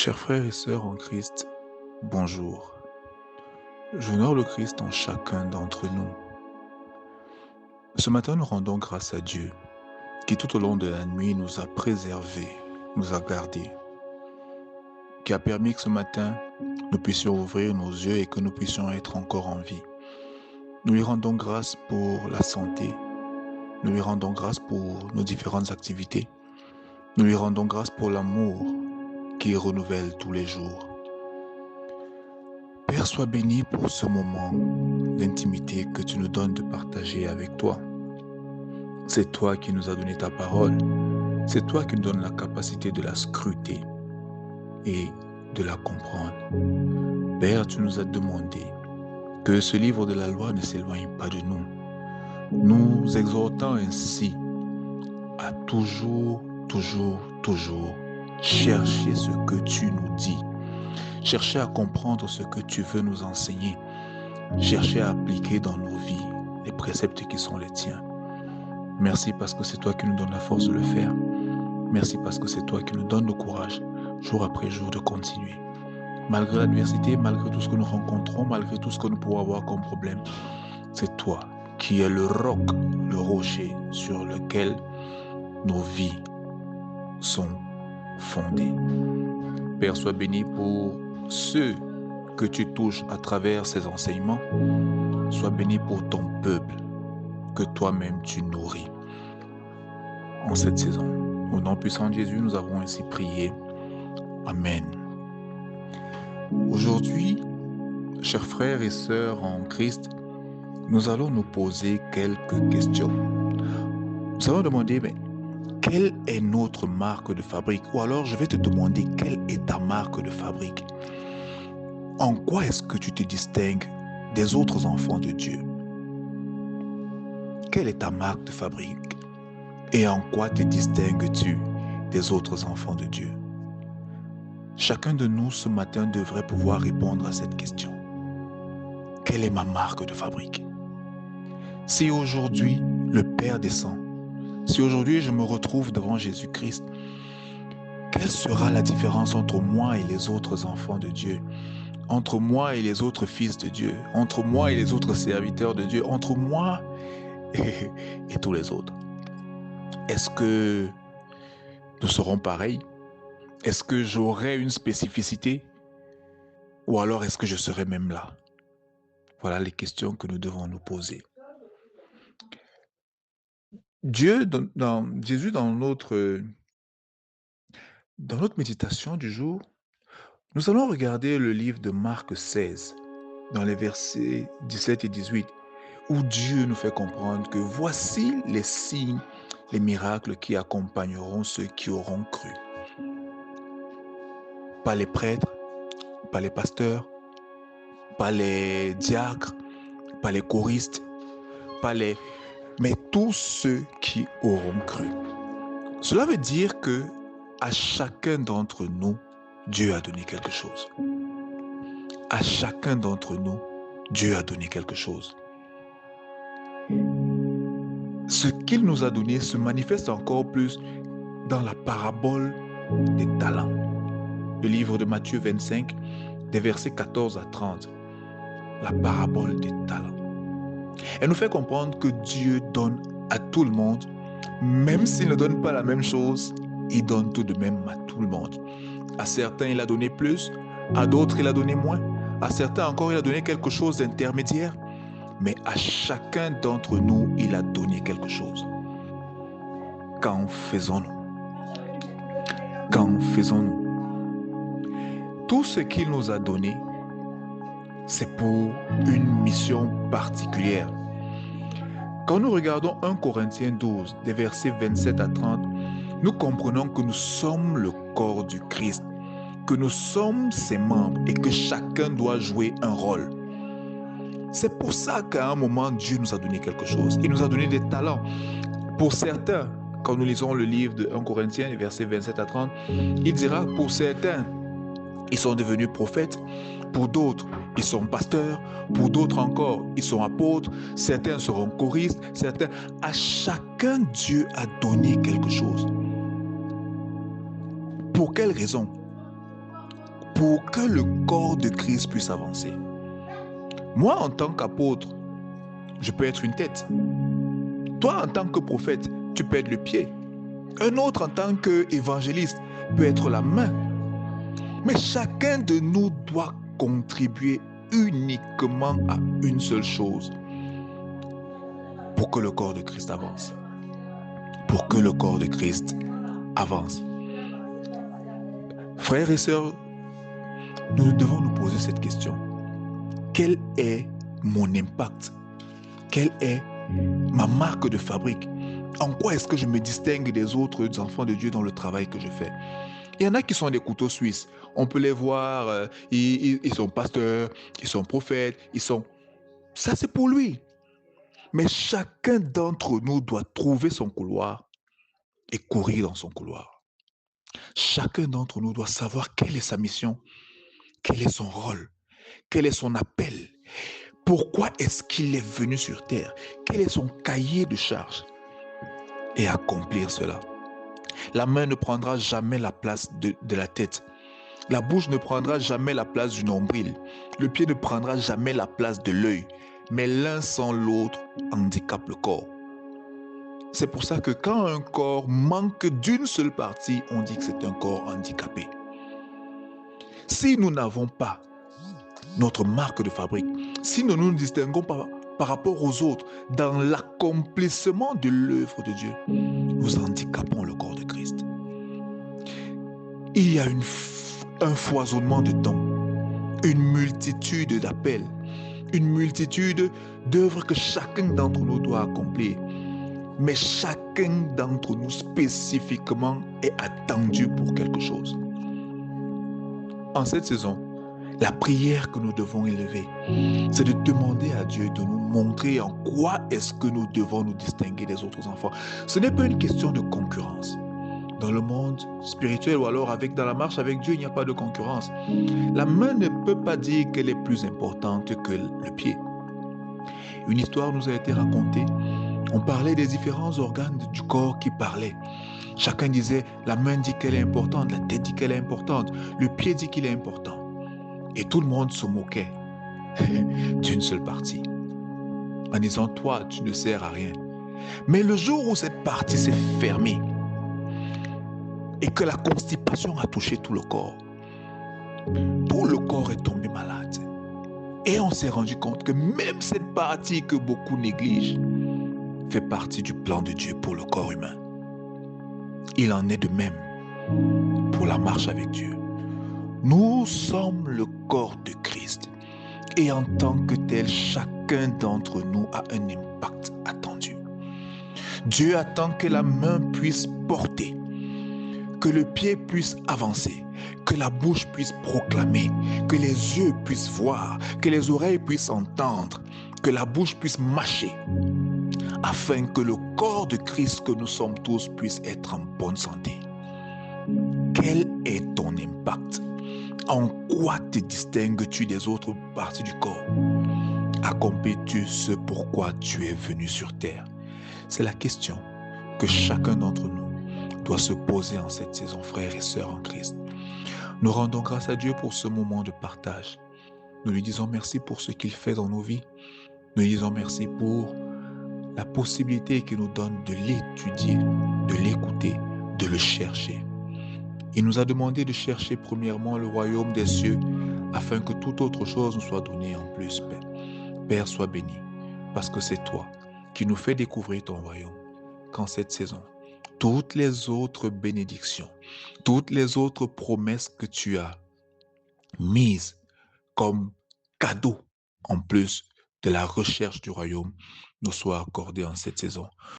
Chers frères et sœurs en Christ, bonjour. J'honore le Christ en chacun d'entre nous. Ce matin, nous rendons grâce à Dieu qui tout au long de la nuit nous a préservés, nous a gardés, qui a permis que ce matin, nous puissions ouvrir nos yeux et que nous puissions être encore en vie. Nous lui rendons grâce pour la santé, nous lui rendons grâce pour nos différentes activités, nous lui rendons grâce pour l'amour qui renouvelle tous les jours. Père, sois béni pour ce moment d'intimité que tu nous donnes de partager avec toi. C'est toi qui nous as donné ta parole. C'est toi qui nous donnes la capacité de la scruter et de la comprendre. Père, tu nous as demandé que ce livre de la loi ne s'éloigne pas de nous. Nous exhortons ainsi à toujours chercher ce que tu nous dis. Chercher à comprendre ce que tu veux nous enseigner. Chercher à appliquer dans nos vies les préceptes qui sont les tiens. Merci parce que c'est toi qui nous donnes la force de le faire. Merci parce que c'est toi qui nous donnes le courage, jour après jour, de continuer. Malgré l'adversité, malgré tout ce que nous rencontrons, malgré tout ce que nous pourrons avoir comme problème, c'est toi qui es le roc, le rocher sur lequel nos vies sont fondées. Père, sois béni pour ceux que tu touches à travers ces enseignements. Sois béni pour ton peuple que toi-même tu nourris en cette saison. Au nom puissant de Jésus, nous avons ainsi prié. Amen. Aujourd'hui, chers frères et sœurs en Christ, nous allons nous poser quelques questions. Nous allons demander, mais quelle est notre marque de fabrique? Ou alors, je vais te demander, quelle est ta marque de fabrique? En quoi est-ce que tu te distingues des autres enfants de Dieu? Quelle est ta marque de fabrique? Et en quoi te distingues-tu des autres enfants de Dieu? Chacun de nous ce matin devrait pouvoir répondre à cette question. Quelle est ma marque de fabrique? Si aujourd'hui le Père descend, si aujourd'hui je me retrouve devant Jésus-Christ, quelle sera la différence entre moi et les autres enfants de Dieu? Entre moi et les autres fils de Dieu? Entre moi et les autres serviteurs de Dieu? Entre moi et tous les autres? Est-ce que nous serons pareils? Est-ce que j'aurai une spécificité? Ou alors est-ce que je serai même là? Voilà les questions que nous devons nous poser. Jésus, dans notre méditation du jour, nous allons regarder le livre de Marc 16, dans les versets 17 et 18, où Dieu nous fait comprendre que voici les signes, les miracles qui accompagneront ceux qui auront cru. Pas les prêtres, pas les pasteurs, pas les diacres, pas les choristes, mais tous ceux qui auront cru. Cela veut dire que à chacun d'entre nous, Dieu a donné quelque chose. À chacun d'entre nous, Dieu a donné quelque chose. Ce qu'il nous a donné se manifeste encore plus dans la parabole des talents. Le livre de Matthieu 25, des versets 14 à 30. La parabole des talents. Elle nous fait comprendre que Dieu donne à tout le monde, même s'il ne donne pas la même chose, il donne tout de même à tout le monde. À certains, il a donné plus, à d'autres, il a donné moins, à certains encore, il a donné quelque chose d'intermédiaire, mais à chacun d'entre nous, il a donné quelque chose. Qu'en faisons-nous? Qu'en faisons-nous? Tout ce qu'il nous a donné, c'est pour une mission particulière. Quand nous regardons 1 Corinthiens 12, des versets 27 à 30, nous comprenons que nous sommes le corps du Christ, que nous sommes ses membres et que chacun doit jouer un rôle. C'est pour ça qu'à un moment, Dieu nous a donné quelque chose. Il nous a donné des talents. Pour certains, quand nous lisons le livre de 1 Corinthiens, les versets 27 à 30, il dira, pour certains, ils sont devenus prophètes. Pour d'autres, ils sont pasteurs. Pour d'autres encore, ils sont apôtres. Certains seront choristes. Certains. À chacun, Dieu a donné quelque chose. Pour quelle raison? pour que le corps de Christ puisse avancer. Moi, en tant qu'apôtre, je peux être une tête. Toi, en tant que prophète, tu peux être le pied. Un autre, en tant qu'évangéliste, peut être la main. Mais chacun de nous doit contribuer uniquement à une seule chose pour que le corps de Christ avance. Pour que le corps de Christ avance. Frères et sœurs, nous devons nous poser cette question. Quel est mon impact? Quelle est ma marque de fabrique? En quoi est-ce que je me distingue des autres enfants de Dieu dans le travail que je fais? Il y en a qui sont des couteaux suisses. On peut les voir, ils sont pasteurs, ils sont prophètes, Ça, c'est pour lui. Mais chacun d'entre nous doit trouver son couloir et courir dans son couloir. Chacun d'entre nous doit savoir quelle est sa mission, quel est son rôle, quel est son appel. Pourquoi est-ce qu'il est venu sur terre? Quel est son cahier de charges? Et accomplir cela. La main ne prendra jamais la place de la tête. La bouche ne prendra jamais la place du nombril. Le pied ne prendra jamais la place de l'œil. Mais l'un sans l'autre handicape le corps. C'est pour ça que quand un corps manque d'une seule partie, on dit que c'est un corps handicapé. Si nous n'avons pas notre marque de fabrique, si nous nous distinguons par rapport aux autres dans l'accomplissement de l'œuvre de Dieu, nous handicapons le corps de Christ. Il y a un foisonnement de dons, une multitude d'appels, une multitude d'œuvres que chacun d'entre nous doit accomplir. Mais chacun d'entre nous spécifiquement est attendu pour quelque chose. En cette saison, la prière que nous devons élever, c'est de demander à Dieu de nous montrer en quoi est-ce que nous devons nous distinguer des autres enfants. Ce n'est pas une question de concurrence. Dans le monde spirituel ou alors dans la marche avec Dieu, il n'y a pas de concurrence. La main ne peut pas dire qu'elle est plus importante que le pied. Une histoire nous a été racontée. On parlait des différents organes du corps qui parlaient. Chacun disait, la main dit qu'elle est importante, la tête dit qu'elle est importante, le pied dit qu'il est important. Et tout le monde se moquait d'une seule partie, en disant, toi, tu ne sers à rien. Mais le jour où cette partie s'est fermée et que la constipation a touché tout le corps est tombé malade. Et on s'est rendu compte que même cette partie que beaucoup négligent fait partie du plan de Dieu pour le corps humain. Il en est de même pour la marche avec Dieu. Nous sommes le corps de Christ et en tant que tel, chacun d'entre nous a un impact attendu. Dieu attend que la main puisse porter, que le pied puisse avancer, que la bouche puisse proclamer, que les yeux puissent voir, que les oreilles puissent entendre, que la bouche puisse mâcher, afin que le corps de Christ que nous sommes tous puisse être en bonne santé. Quel est ton impact? En quoi te distingues-tu des autres parties du corps? Accomplis-tu ce pourquoi tu es venu sur terre? C'est la question que chacun d'entre nous doit se poser en cette saison, frères et sœurs en Christ. Nous rendons grâce à Dieu pour ce moment de partage. Nous lui disons merci pour ce qu'il fait dans nos vies. Nous lui disons merci pour la possibilité qu'il nous donne de l'étudier, de l'écouter, de le chercher. Il nous a demandé de chercher premièrement le royaume des cieux afin que toute autre chose nous soit donnée en plus. Père, sois béni, parce que c'est toi qui nous fais découvrir ton royaume. Qu'en cette saison, toutes les autres bénédictions, toutes les autres promesses que tu as mises comme cadeau en plus de la recherche du royaume nous soient accordées en cette saison.